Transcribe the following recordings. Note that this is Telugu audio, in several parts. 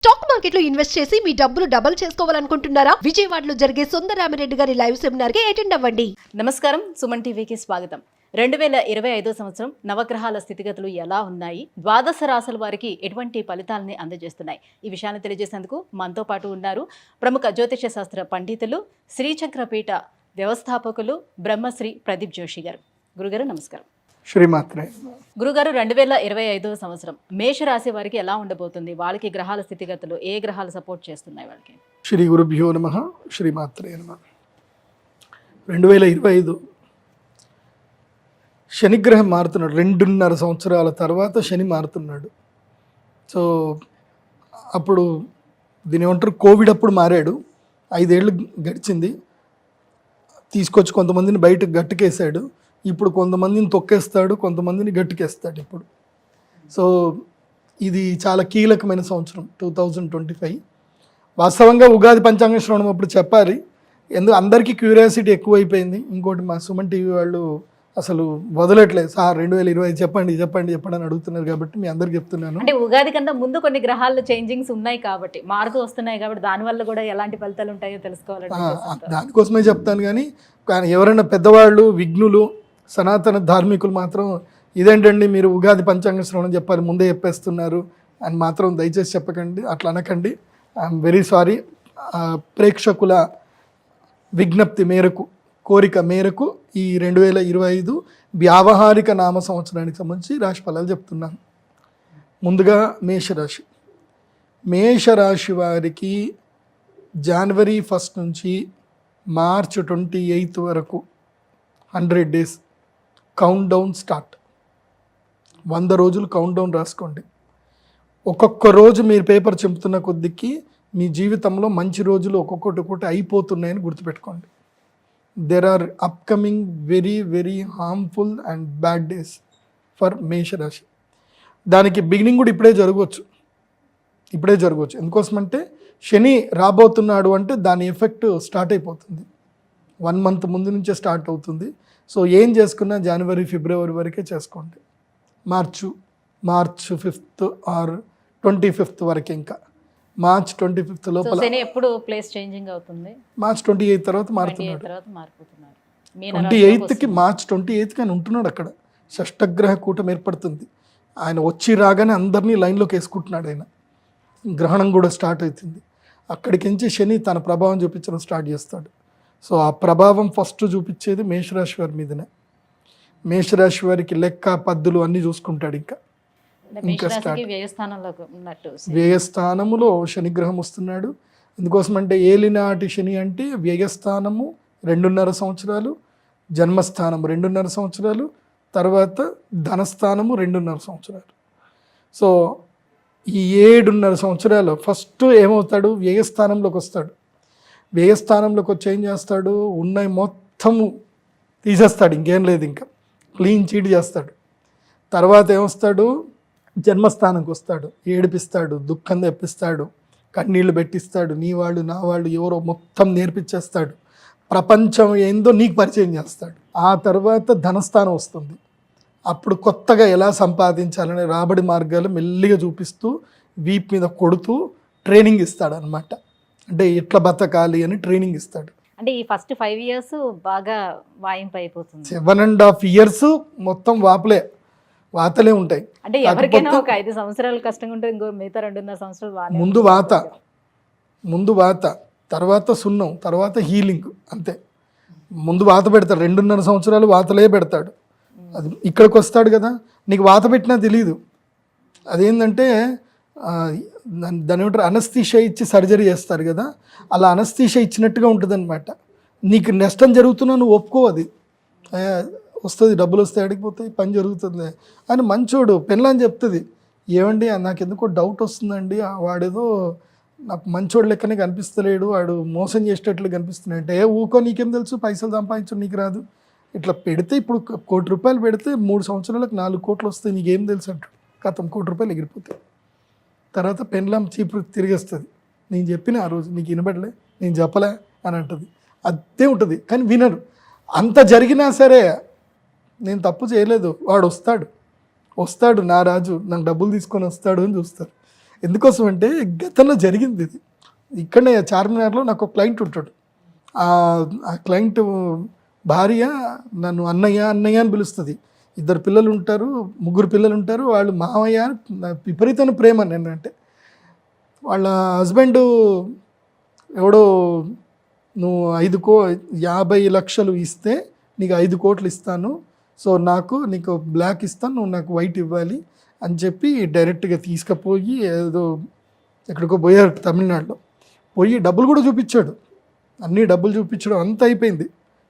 స్టాక్ మార్కెట్లో ఇన్వెస్ట్ చేసి మీ డబ్బులు డబుల్ చేసుకోవాలనుకుంటున్నారా? విజయవాడలో జరిగే సుందరరామిరెడ్డి గారి లైవ్ సెమినార్ కి అటెండ్ అవ్వండి. నమస్కారం, సుమన్ టీవీకి స్వాగతం. 2025 సంవత్సరం నవగ్రహాల స్థితిగతులు ఎలా ఉన్నాయి, ద్వాదశ రాశుల వారికి ఎటువంటి ఫలితాలని అందజేస్తున్నాయి, ఈ విషయాన్ని తెలియజేసేందుకు మనతో పాటు ఉన్నారు ప్రముఖ జ్యోతిష శాస్త్ర పండితులు, శ్రీచక్రపీఠ వ్యవస్థాపకులు బ్రహ్మశ్రీ ప్రదీప్ జోషి గారు. గురుగారు నమస్కారం. శ్రీమాత్రే. గురుగారు, 2025 సంవత్సరం మేషరాశి వారికి ఎలా ఉండబోతుంది? వాళ్ళకి గ్రహాల స్థితిగతులు ఏ గ్రహాలు సపోర్ట్ చేస్తున్నాయి వాళ్ళకి? శ్రీ గురుభ్యో నమః. శ్రీమాత్రే నమః. 2025 శనిగ్రహం మారుతున్నాడు. 2.5 సంవత్సరాల తర్వాత శని మారుతున్నాడు. సో అప్పుడు దీని ఏమంటారు, కోవిడ్ అప్పుడు మారాడు. 5 ఏళ్ళు గడిచింది. తీసుకొచ్చి కొంతమందిని బయటకు గట్టుకేసాడు. ఇప్పుడు కొంతమందిని తొక్కేస్తాడు, కొంతమందిని గట్టుకేస్తాడు ఇప్పుడు. సో ఇది చాలా కీలకమైన సంవత్సరం 2025. వాస్తవంగా ఉగాది పంచాంగ శ్రవణం అప్పుడు చెప్పాలి, ఎందుకు అందరికీ క్యూరియాసిటీ ఎక్కువైపోయింది. ఇంకోటి మా సుమన్ టీవీ వాళ్ళు అసలు వదలట్లేదు, సార్ 2025 చెప్పండి చెప్పండి చెప్పండి అని అడుగుతున్నారు. కాబట్టి మీ అందరికి చెప్తున్నాను. అంటే ఉగాది కన్నా ముందు కొన్ని గ్రహాల్లో చేంజింగ్స్ ఉన్నాయి కాబట్టి, మారుతూ వస్తున్నాయి కాబట్టి దానివల్ల కూడా ఎలాంటి ఫలితాలు ఉంటాయో తెలుసుకోవాలంటే దానికోసమే చెప్తాను. కానీ ఎవరైనా పెద్దవాళ్ళు, విఘ్నులు, సనాతన ధార్మికులు మాత్రం ఇదేంటండి మీరు ఉగాది పంచాంగ శ్రవణం చెప్పాలి ముందే చెప్పేస్తున్నారు అని మాత్రం దయచేసి చెప్పకండి, అట్లా అనకండి. I'm very sorry. ప్రేక్షకుల విజ్ఞప్తి మేరకు, కోరిక మేరకు ఈ 2025 వ్యావహారిక నామ సంవత్సరానికి సంబంధించి రాశి ఫలాలు చెప్తున్నాను. ముందుగా మేషరాశి. మేషరాశి వారికి జనవరి 1 నుంచి మార్చ్ 28 వరకు 100 డేస్ కౌంట్ డౌన్ స్టార్ట్. 100 రోజులు కౌంట్ డౌన్ రాసుకోండి. ఒక్కొక్క రోజు మీరు పేపర్ చెంపుతున్న కొద్దికి మీ జీవితంలో మంచి రోజులు ఒక్కొక్కటి అయిపోతున్నాయని గుర్తుపెట్టుకోండి. There are upcoming very very harmful and bad days for మేషరాశి. దానికి బిగినింగ్ కూడా ఇప్పుడే జరగవచ్చు. ఎందుకోసమంటే శని రాబోతున్నాడు అంటే దాని ఎఫెక్ట్ స్టార్ట్ అయిపోతుంది. 1 మంత్ ముందు నుంచే స్టార్ట్ అవుతుంది. సో ఏం చేసుకున్నా జనవరి, ఫిబ్రవరి వరకే చేసుకోండి. మార్చ్ 5th ఆర్ 25th వరకే. ఇంకా మార్చ్ 25th లోపల ఎప్పుడు ప్లేస్ చేంజింగ్ అవుతుంది. మార్చ్ 28 తర్వాత మారుతున్నాడు. 28కి మార్చ్ 28కి ఆయన ఉంటున్నాడు అక్కడ. షష్టగ్రహ కూటం ఏర్పడుతుంది. ఆయన వచ్చి రాగానే అందరినీ లైన్లోకి వేసుకుంటున్నాడు. ఆయన గ్రహణం కూడా స్టార్ట్ అవుతుంది. అక్కడికించి శని తన ప్రభావం చూపించడం స్టార్ట్ చేస్తాడు. సో ఆ ప్రభావం ఫస్ట్ చూపించేది మేషరాశి వారి మీదనే. మేషరాశి వారికి లెక్క, పద్దులు అన్నీ చూసుకుంటాడు. ఇంకా స్టార్ట్. వ్యయస్థానములో శనిగ్రహం వస్తున్నాడు. ఎందుకోసమంటే ఏలినాటి శని అంటే వ్యయస్థానము 2.5 సంవత్సరాలు, జన్మస్థానం 2.5 సంవత్సరాలు, తర్వాత ధనస్థానము 2.5 సంవత్సరాలు. సో ఈ 7.5 సంవత్సరాలు ఫస్ట్ ఏమవుతాడు, వ్యయస్థానంలోకి వస్తాడు. వ్యయస్థానంలోకి వచ్చి ఏం చేస్తాడు, ఉన్నాయి మొత్తము తీసేస్తాడు. ఇంకేం లేదు, ఇంకా క్లీన్ చీట్ చేస్తాడు. తర్వాత ఏమొస్తాడు, జన్మస్థానంకి వస్తాడు. ఏడిపిస్తాడు, దుఃఖం తెప్పిస్తాడు, కన్నీళ్లు పెట్టిస్తాడు. నీ వాళ్ళు నా వాళ్ళు ఎవరో మొత్తం నేర్పించేస్తాడు. ప్రపంచం ఏందో నీకు పరిచయం చేస్తాడు. ఆ తర్వాత ధనస్థానం వస్తుంది. అప్పుడు కొత్తగా ఎలా సంపాదించాలనే రాబడి మార్గాలు మెల్లిగా చూపిస్తూ వీప్ మీద కొడుతూ ట్రైనింగ్ ఇస్తాడు అనమాట. అంటే ఎట్లా బతకాలి అని ట్రైనింగ్ ఇస్తాడు. అంటే ఈ ఫస్ట్ 5 years బాగా వాయింపు అయిపోతుంది. 7.5 years మొత్తం వాతలే ఉంటాయి. అంటే ఎవరికైనా ఒక 5 సంవత్సరాలు కష్టంగా ఉంటుంది, ఇంకో మిగతా 2.5 సంవత్సరాలు ముందు వాత తర్వాత సున్నం, తర్వాత హీలింగ్. అంతే. ముందు వాత పెడతాడు. 2.5 సంవత్సరాలు వాతలే పెడతాడు. అది ఇక్కడికి వస్తాడు కదా, నీకు వాత పెట్టినా తెలియదు. అదేంటంటే దాని ఏమంటారు, అనస్థీషియా ఇచ్చి సర్జరీ చేస్తారు కదా, అలా అనస్థీషియా ఇచ్చినట్టుగా ఉంటుంది అనమాట. నీకు నష్టం జరుగుతున్నా నువ్వు ఒప్పుకో, అది వస్తుంది, డబ్బులు వస్తాయి, అడిగిపోతాయి, పని జరుగుతుంది అని మంచోడు. పెళ్ళని చెప్తుంది, ఏమండి నాకు ఎందుకో డౌట్ వస్తుందండి, వాడేదో నాకు మంచోడు లెక్కనే కనిపిస్తలేడు, వాడు మోసం చేసేటట్లు కనిపిస్తున్నాడు అంటే, ఊకో నీకేం తెలుసు, పైసలు సంపాదించడం నీకు రాదు. ఇట్లా పెడితే ఇప్పుడు ₹1 కోటి పెడితే 3 సంవత్సరాలకు 4 కోట్లు వస్తాయి, నీకేం తెలుసు అంటాడు. కథం ₹1 కోటి ఎగిరిపోతాయి. తర్వాత పెన్లం చీపు తిరిగేస్తుంది. నేను చెప్పిన ఆ రోజు నీకు వినబడలే, నేను చెప్పలే అని అంటుంది. అదే ఉంటుంది. కానీ వినరు. అంత జరిగినా సరే నేను తప్పు చేయలేదు, వాడు వస్తాడు, నా రాజు నాకు డబ్బులు తీసుకొని వస్తాడు అని చూస్తారు. ఎందుకోసం అంటే గతంలో జరిగింది ఇది. ఇక్కడనే చార్మినార్లో నాకు ఒక క్లయింట్ ఉంటాడు. ఆ క్లయింట్ భార్య నన్ను అన్నయ్య అన్నయ్య అని పిలుస్తుంది. 2 పిల్లలు ఉంటారు, 3 పిల్లలు ఉంటారు. వాళ్ళు మామయ్య విపరీతమైన ప్రేమ నేనంటే. వాళ్ళ హస్బెండ్ ఎవడో నువ్వు 50 లక్షలు ఇస్తే నీకు 5 కోట్లు ఇస్తాను, సో నీకు బ్లాక్ ఇస్తాను, నువ్వు నాకు వైట్ ఇవ్వాలి అని చెప్పి డైరెక్ట్గా తీసుకుపోయి ఏదో ఎక్కడికో పోయారు తమిళనాడులో. పోయి డబ్బులు కూడా చూపించాడు, అన్ని డబ్బులు చూపించడం అంతా అయిపోయింది.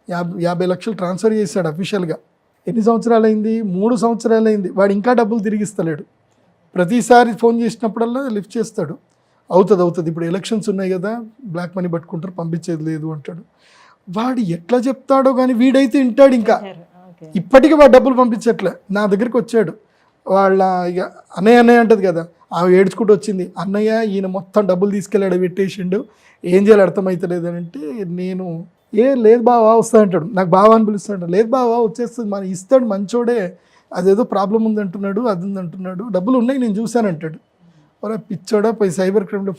50 లక్షలు ట్రాన్స్ఫర్ చేశాడు అఫీషియల్గా. ఎన్ని సంవత్సరాలు అయింది? 3 సంవత్సరాలు అయింది. వాడు ఇంకా డబ్బులు తిరిగిస్తలేడు. ప్రతిసారి ఫోన్ చేసినప్పుడల్లా లిఫ్ట్ చేస్తాడు, అవుతుంది ఇప్పుడు ఎలక్షన్స్ ఉన్నాయి కదా, బ్లాక్ మనీ పట్టుకుంటారు, పంపించేది లేదు అంటాడు. వాడు ఎట్లా చెప్తాడో కానీ వీడైతే వింటాడు. ఇంకా ఇప్పటికీ వాడు డబ్బులు పంపించట్లే. నా దగ్గరికి వచ్చాడు, వాళ్ళ ఇక అన్నయ్య అంటది కదా, ఆమె ఏడ్చుకుంటూ వచ్చింది, అన్నయ్య ఈయన మొత్తం డబ్బులు తీసుకెళ్ళాడు, పెట్టేసిండు, ఏం చేయాలి అర్థమవుతలేదు అని అంటే, నేను లేదు బావా వస్తా అంటాడు. నాకు బావా అని పిలుస్తాడు. లేదు బావా వచ్చేస్తుంది, మన ఇస్తాడు, మంచోడే, అదేదో ప్రాబ్లం ఉందంటున్నాడు, అది ఉందంటున్నాడు, డబ్బులు ఉన్నాయి నేను చూశానంటాడు. ఒరే పిచ్చోడా, పోయి సైబర్ క్రైమ్లో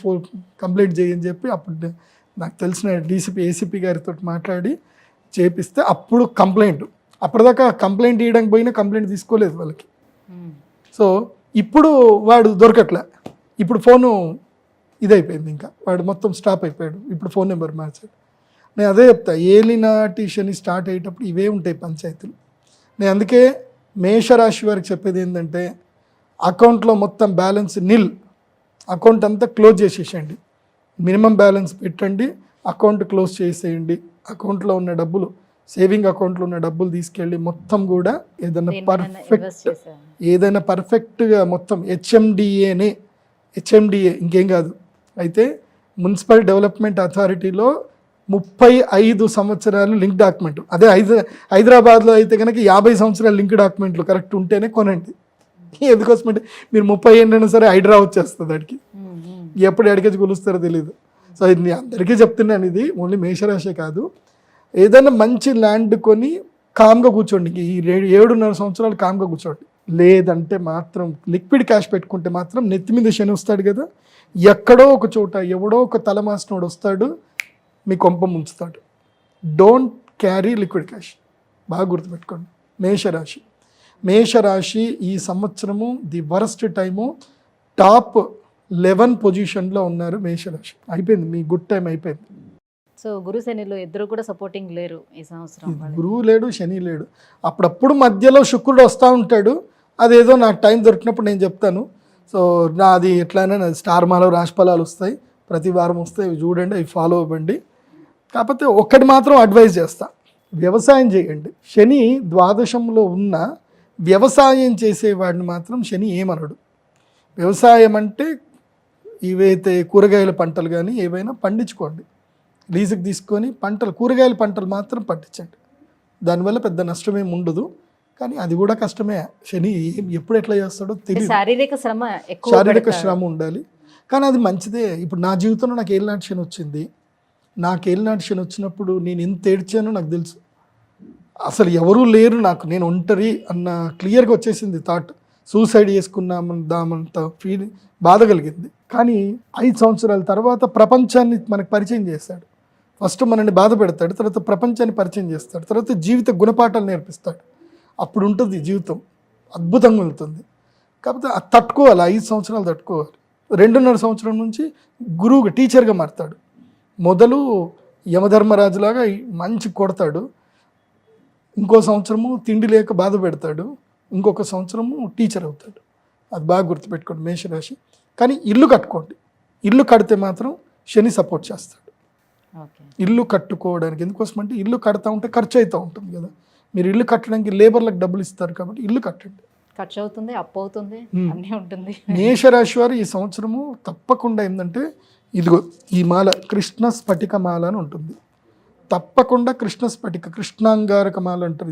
కంప్లైంట్ చేయని చెప్పి అప్పుడు నాకు తెలిసిన డీసీపీ ఏసీపీ గారితో మాట్లాడి చేపిస్తే అప్పుడు కంప్లైంట్. అప్పటిదాకా కంప్లైంట్ ఇవ్వడానికి పోయినా కంప్లైంట్ తీసుకోలేదు వాళ్ళకి. సో ఇప్పుడు వాడు దొరకట్లే. ఇప్పుడు ఫోను ఇదైపోయింది, ఇంకా వాడు మొత్తం స్టాప్ అయిపోయాడు. ఇప్పుడు ఫోన్ నెంబర్ మార్చాడు. నేను అదే చెప్తా, ఏలినాటి శని స్టార్ట్ అయ్యేటప్పుడు ఇవే ఉంటాయి పంచాయతీలు. నేను అందుకే మేషరాశి వారికి చెప్పేది ఏంటంటే, అకౌంట్లో మొత్తం బ్యాలెన్స్ నిల్, అకౌంట్ అంతా క్లోజ్ చేసేసేయండి, మినిమం బ్యాలెన్స్ పెట్టండి, అకౌంట్ క్లోజ్ చేసేయండి. అకౌంట్లో ఉన్న డబ్బులు, సేవింగ్ అకౌంట్లో ఉన్న డబ్బులు తీసుకెళ్ళి మొత్తం కూడా ఏదైనా పర్ఫెక్ట్గా మొత్తం హెచ్ఎండిఏ ఇంకేం కాదు. అయితే మున్సిపల్ డెవలప్మెంట్ అథారిటీలో 35 సంవత్సరాలు లింక్ డాక్యుమెంట్. అదే హైదరాబాద్లో అయితే కనుక 50 సంవత్సరాలు లింక్ డాక్యుమెంట్లు కరెక్ట్ ఉంటేనే కొనండి. ఎందుకోసమంటే మీరు 30 ఏళ్ళైనా సరే హైడ్రా వచ్చేస్తుంది అడికి, ఎప్పుడు ఎడికేసి కొలుస్తారో తెలియదు. సో ఇది అందరికీ చెప్తున్నాను, ఇది ఓన్లీ మేషరాశే కాదు. ఏదైనా మంచి ల్యాండ్ కొని కామ్గా కూర్చోండి, ఈ 7.5 సంవత్సరాలు కామ్గా కూర్చోండి. లేదంటే మాత్రం లిక్విడ్ క్యాష్ పెట్టుకుంటే మాత్రం నెత్తి మీద శని వస్తాడు కదా, ఎక్కడో ఒక చోట ఎవడో ఒక తలమాసినోడు వస్తాడు, మీ కొంప ముంచుతాడు. డోంట్ క్యారీ లిక్విడ్ క్యాష్, బాగా గుర్తుపెట్టుకోండి. మేషరాశి ఈ సంవత్సరము ది వరస్ట్ టైము, టాప్ 11 పొజిషన్లో ఉన్నారు మేషరాశి. అయిపోయింది, మీ గుడ్ టైం అయిపోయింది. సో గురు శనిలో ఇద్దరు కూడా సపోర్టింగ్ లేరు ఈ సంవత్సరం. గురువు లేడు, శని లేడు. అప్పుడప్పుడు మధ్యలో శుక్రుడు వస్తూ ఉంటాడు, అదేదో నాకు టైం దొరికినప్పుడు నేను చెప్తాను. సో నాది ఎట్లయినా నాది స్టార్ మాలో రాశి ఫలాలు వస్తాయి, ప్రతి వారం వస్తాయి, అవి చూడండి, అవి ఫాలో అవ్వండి. కాకపోతే ఒక్కటి మాత్రం అడ్వైజ్ చేస్తా, వ్యవసాయం చేయండి. శని ద్వాదశంలో ఉన్న వ్యవసాయం చేసేవాడిని మాత్రం శని ఏమనడు. వ్యవసాయం అంటే ఇవైతే కూరగాయల పంటలు కానీ ఏవైనా పండించుకోండి, లీజుకి తీసుకొని కూరగాయల పంటలు మాత్రం పండించండి. దానివల్ల పెద్ద నష్టమేమి ఉండదు, కానీ అది కూడా కష్టమే. శని ఎప్పుడు ఎట్లా చేస్తాడో తెలియదు, శారీరక శ్రమ ఉండాలి, కానీ అది మంచిదే. ఇప్పుడు నా జీవితంలో నాకు ఏలినాటి శని వచ్చింది. నాకు ఏలినాటి శని వచ్చినప్పుడు నేను ఎంత ఏడ్చానో నాకు తెలుసు. అసలు ఎవరూ లేరు నాకు, నేను ఒంటరి అన్న క్లియర్గా వచ్చేసింది థాట్. సూసైడ్ చేసుకున్నామంత ఫీలింగ్, బాధ కలిగింది. కానీ 5 సంవత్సరాల తర్వాత ప్రపంచాన్ని మనకు పరిచయం చేస్తాడు. ఫస్ట్ మనల్ని బాధ పెడతాడు, తర్వాత ప్రపంచాన్ని పరిచయం చేస్తాడు, తర్వాత జీవిత గుణపాఠాలు నేర్పిస్తాడు. అప్పుడు ఉంటుంది జీవితం, అద్భుతంగా ఉంటుంది. కాకపోతే అది తట్టుకోవాలి, 5 సంవత్సరాలు తట్టుకోవాలి. 2.5 సంవత్సరం నుంచి గురువుగా టీచర్గా మారుతాడు. మొదలు యమధర్మరాజులాగా మంచి కొడతాడు, ఇంకో సంవత్సరము తిండి లేక బాధ పెడతాడు, ఇంకొక సంవత్సరము టీచర్ అవుతాడు. అది బాగా గుర్తుపెట్టుకోండి మేషరాశి. కానీ ఇల్లు కట్టుకోండి, ఇల్లు కడితే మాత్రం శని సపోర్ట్ చేస్తాడు. ఇల్లు కట్టుకోవడానికి ఎందుకోసం అంటే ఇల్లు కడతా ఉంటే ఖర్చు అవుతూ ఉంటుంది కదా, మీరు ఇల్లు కట్టడానికి లేబర్లకు డబ్బులు ఇస్తారు కాబట్టి ఇల్లు కట్టండి. ఖర్చు అవుతుంది, అప్పు అవుతుంది, అన్నీ ఉంటుంది. మేషరాశి వారు ఈ సంవత్సరము తప్పకుండా ఏంటంటే, ఇదిగో ఈ మాల కృష్ణ స్ఫటిక మాల అని ఉంటుంది, తప్పకుండా కృష్ణ స్ఫటిక కృష్ణాంగారక మాల అంటారు.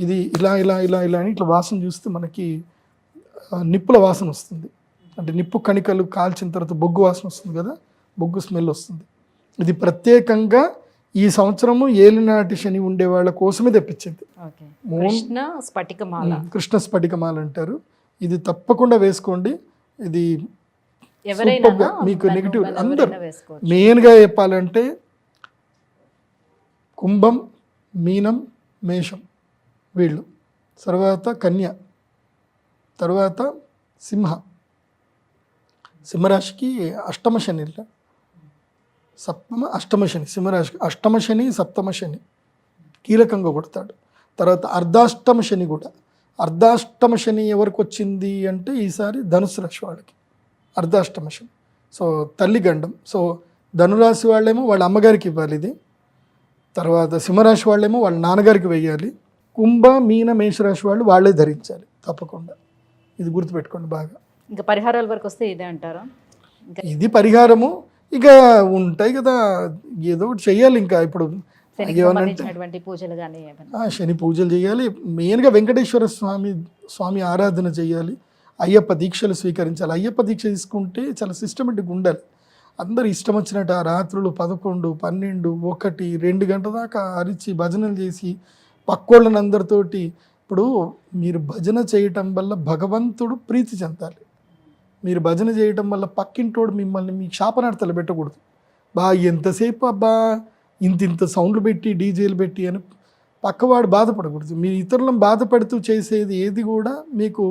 ఇది ఇలా ఇలా ఇలా ఇలా అని ఇట్లా వాసన చూస్తే మనకి నిప్పుల వాసన వస్తుంది, అంటే నిప్పు కణికలు కాల్చిన తర్వాత బొగ్గు వాసన వస్తుంది కదా, బొగ్గు స్మెల్ వస్తుంది. ఇది ప్రత్యేకంగా ఈ సంవత్సరము ఏలినాటి శని ఉండే వాళ్ళ కోసమే తెప్పించింది. కృష్ణ స్ఫటికమాల అంటారు. ఇది తప్పకుండా వేసుకోండి. ఇది ఎవరైనా Superb గా మీకు men, నెగిటివ్ women అందరు ఎవరైనా వేసుకోవచ్చు. మెయిన్గా చెప్పాలంటే కుంభం, మీనం, మేషం వీళ్ళు, తర్వాత కన్య, తర్వాత సింహరాశికి అష్టమ శని, అష్టమ శని, సింహరాశికి అష్టమ శని, సప్తమ శని కీలకంగా కొడతాడు. తర్వాత అర్ధాష్టమ శని కూడా. అర్ధాష్టమ శని ఎవరికి వచ్చింది అంటే ఈసారి ధనుసు రాశి వాళ్ళకి అర్ధాష్టమ శని. సో తల్లి గండం. సో ధనురాశి వాళ్ళేమో వాళ్ళ అమ్మగారికి ఇవ్వాలి ఇది, తర్వాత సింహరాశి వాళ్ళేమో వాళ్ళ నాన్నగారికి వెయ్యాలి, కుంభ మీన మేషరాశి వాళ్ళు వాళ్ళే ధరించాలి తప్పకుండా. ఇది గుర్తుపెట్టుకోండి బాగా. ఇంకా పరిహారాల వరకు వస్తే ఇదే అంటారా? ఇంకా ఇది పరిహారము ఇక ఉంటాయి కదా, ఏదో ఒకటి చెయ్యాలి. ఇంకా ఇప్పుడు శనికి సంబంధించినటువంటి పూజలు కానీ ఏమైనా శని పూజలు చేయాలి, మెయిన్గా వెంకటేశ్వర స్వామి ఆరాధన చేయాలి, అయ్యప్ప దీక్షలు స్వీకరించాలి. అయ్యప్ప దీక్ష తీసుకుంటే చాలా సిస్టమేటిక్గా ఉండాలి. అందరు ఇష్టం వచ్చినట్టు ఆ రాత్రులు 11, 12, 1, 2 గంటల దాకా అరిచి భజనలు చేసి పక్కోళ్ళని అందరితోటి. ఇప్పుడు మీరు భజన చేయటం వల్ల భగవంతుడు ప్రీతి చెందాలి. మీరు భజన చేయటం వల్ల పక్కింటోడు మిమ్మల్ని మీ శాపనార్థాలు పెట్టకూడదు. ఎంతసేపు అబ్బా ఇంత సౌండ్లు పెట్టి డీజేలు పెట్టి అని పక్కవాడు బాధపడకూడదు. మీరు ఇతరులను బాధపడుతూ చేసేది ఏది కూడా మీకు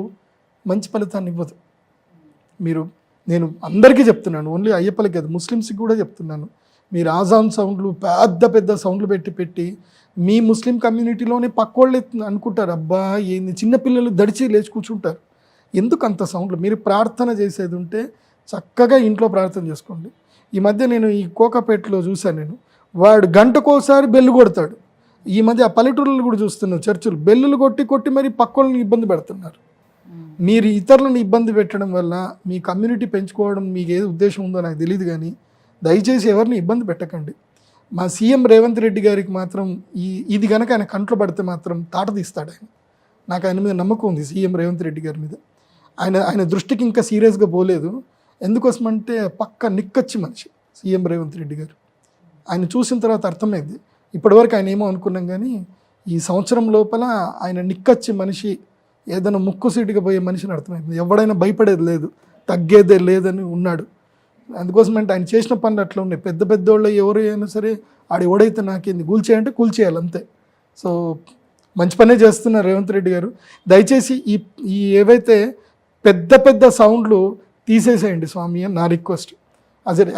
మంచి ఫలితాన్ని ఇవ్వదు. నేను అందరికీ చెప్తున్నాను, ఓన్లీ అయ్యప్పలకి కాదు, ముస్లిమ్స్కి కూడా చెప్తున్నాను. మీరు ఆజాన్ సౌండ్లు పెద్ద సౌండ్లు పెట్టి మీ ముస్లిం కమ్యూనిటీలోనే పక్కోళ్ళే అనుకుంటారు, అబ్బా ఏంది చిన్నపిల్లలు దడిచి లేచి కూర్చుంటారు, ఎందుకు అంత సౌండ్లు. మీరు ప్రార్థన చేసేది ఉంటే చక్కగా ఇంట్లో ప్రార్థన చేసుకోండి. ఈ మధ్య నేను ఈ కోకాపేటలో చూశాను, నేను వాడు గంటకోసారి బెల్లు కొడతాడు. ఈ మధ్య ఆ పల్లెటూరులు కూడా చూస్తున్నాను, చర్చిలు బెల్లులు కొట్టి మరి పక్కోళ్ళని ఇబ్బంది పెడుతున్నారు. మీరు ఇతరులను ఇబ్బంది పెట్టడం వల్ల మీ కమ్యూనిటీ పెంచుకోవడం మీకు ఏది ఉద్దేశం ఉందో నాకు తెలియదు, కానీ దయచేసి ఎవరిని ఇబ్బంది పెట్టకండి. మా సీఎం రేవంత్ రెడ్డి గారికి మాత్రం ఇది కనుక ఆయన కంట్లో పడితే మాత్రం తాట తీస్తాడు ఆయన. నాకు ఆయన మీద నమ్మకం ఉంది, సీఎం రేవంత్ రెడ్డి గారి మీద. ఆయన దృష్టికి ఇంకా సీరియస్గా పోలేదు. ఎందుకోసమంటే పక్క నిక్కచ్చి మనిషి సీఎం రేవంత్ రెడ్డి గారు. ఆయన చూసిన తర్వాత అర్థమైంది. ఇప్పటివరకు ఆయన ఏమో అనుకున్నాం, కానీ ఈ సంవత్సరం లోపల ఆయన నిక్కచ్చి మనిషి, ఏదైనా ముక్కుసీటుగా పోయే మనిషిని అర్థమైంది. ఎవడైనా భయపడేది లేదు, తగ్గేదే లేదని ఉన్నాడు. అందుకోసమంటే ఆయన చేసిన పనులు అట్లా ఉన్నాయి. పెద్దోళ్ళు ఎవరు అయినా సరే ఆడు ఎవడైతే నాకేంది కూల్చేయంటే కూల్చేయాలి అంతే. సో మంచి పనే చేస్తున్నారు రేవంత్ రెడ్డి గారు. దయచేసి ఈ ఏవైతే పెద్ద సౌండ్లు తీసేసేయండి స్వామి అని నా రిక్వెస్ట్.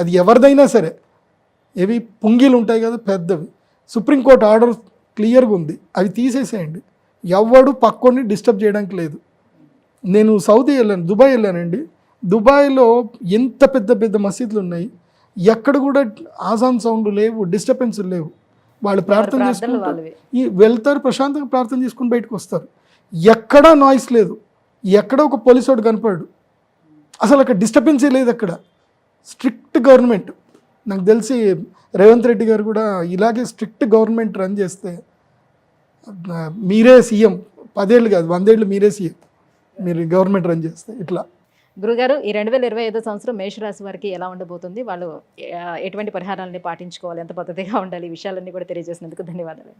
అది ఎవరిదైనా సరే, ఏవి పుంగీలు ఉంటాయి కదా పెద్దవి, సుప్రీంకోర్టు ఆర్డర్ క్లియర్గా ఉంది, అవి తీసేసేయండి. ఎవడు పక్కోని డిస్టర్బ్ చేయడానికి లేదు. నేను సౌదీ వెళ్ళాను, దుబాయ్ వెళ్ళానండి. దుబాయ్లో ఎంత పెద్ద మసీదులు ఉన్నాయి, ఎక్కడ కూడా ఆజాన్ సౌండ్ లేవు, డిస్టర్బెన్స్ లేవు. వాళ్ళు ప్రార్థన చేసుకుంటారు, వెళ్తారు, ప్రశాంతంగా ప్రార్థన చేసుకుని బయటకు వస్తారు. ఎక్కడా నాయిస్ లేదు, ఎక్కడ ఒక పోలీసు వాడు కనపడు, అసలు అక్కడ డిస్టర్బెన్సే లేదు. అక్కడ స్ట్రిక్ట్ గవర్నమెంట్. నాకు తెలిసి రేవంత్ రెడ్డి గారు కూడా ఇలాగే స్ట్రిక్ట్ గవర్నమెంట్ రన్ చేస్తే మీరే సీఎం, 10 ఏళ్ళు కాదు 100 ఏళ్ళు మీరే సీఎం, మీరు గవర్నమెంట్ రన్ చేస్తే. ఇట్లా గురుగారు, ఈ 2025 సంవత్సరం మేషరాశి వారికి ఎలా ఉండబోతుంది, వాళ్ళు ఎటువంటి పరిహారాలని పాటించుకోవాలి, ఎంత పద్ధతిగా ఉండాలి, ఈ విషయాలన్నీ కూడా తెలియజేసినందుకు ధన్యవాదాలు.